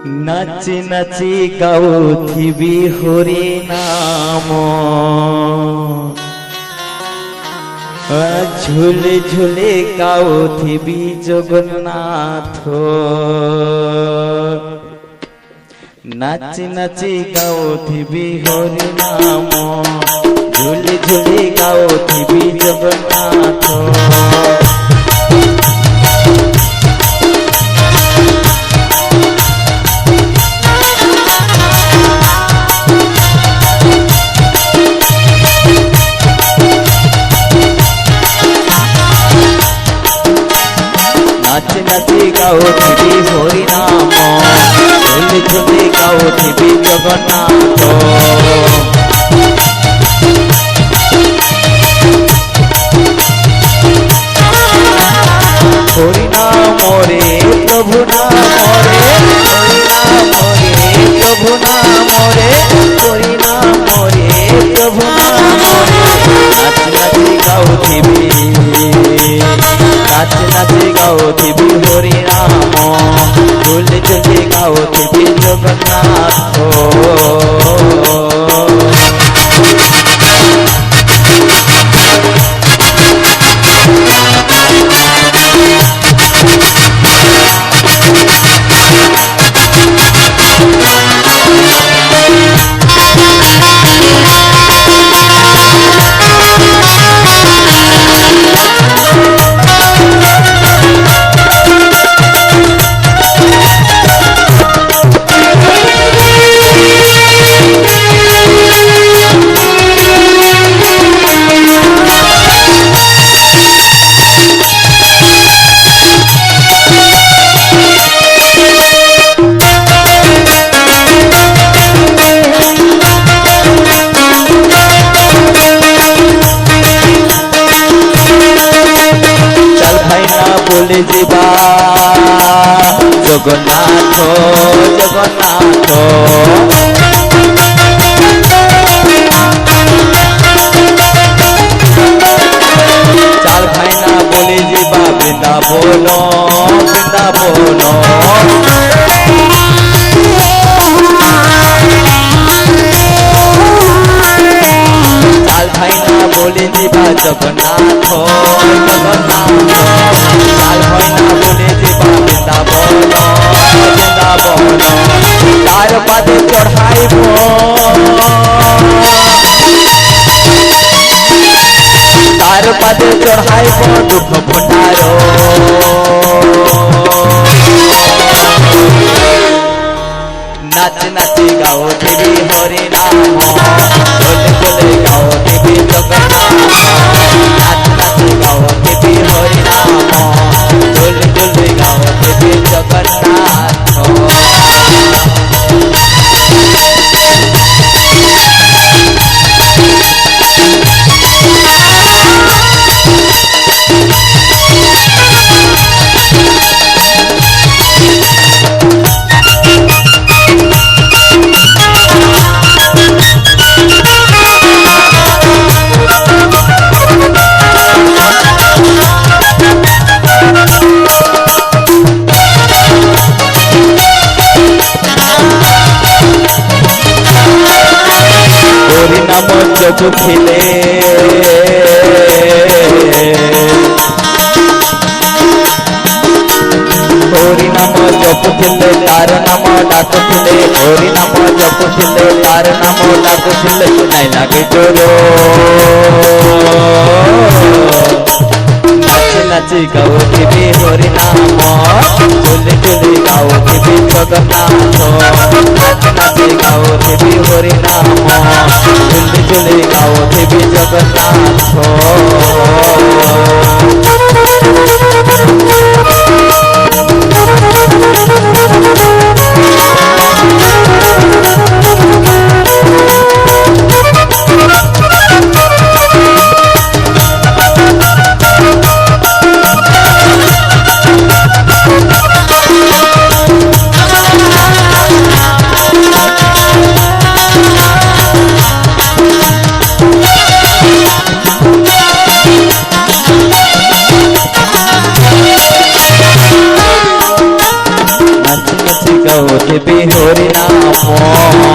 नाची नाची गाउथिबी हरि नाम झुले झुले गाउथिबी जगन्नाथ। नाची नाची गाउथिबी हरि नाम झुले झुले गाउथिबी जगन्नाथ। नाची नाची गाउथिबी हरि नाम झुले झुले गाउथिबी जगन्नाथ। हरि नाम रे प्रभु नाम रे हरि नाम रे प्रभु नाम रे हरि नाम रे प्रभु नाम रे। नाची नाची गाउथिबी नाची नाची गाउथिबी हरि नाम झुले झुले गाउथिबी जगन्नाथ। बोले जीवा जगन्नाथ जगन्नाथ। चाल भाईना बोले जीवा वृंदावन वृंदावन। चाल भाईना बोले जीवा जगन्नाथ जगन्नाथ। चाल भाईना बोले जीवा वृंदावन वृंदावन। तार पादे चढ़ाइब तार पादे चढ़ाइब दुख भंडार। नाच नाची गाउथिबी हरि नाम झुले झुले गाउथिबी जगन्नाथ। नाच नाची गाउथिबी हरि नाम झुले झुले गाउथिबी जगन्नाथ। हरि नाम जपुथिले हरि नाम जपुथिले तार नाम डाकुथिले। हरि नाम जपुथिले तार नाम डाकुथिले नाई लागे जोरो। नाची नाची गाउथिबी हरि नाम झुले झुले गाउथिबी जगन्नाथ। नाची नाची गाउथिबी हरि नाम झुले झुले गाउथिबी जगन्नाथ। बजबे हरि नाम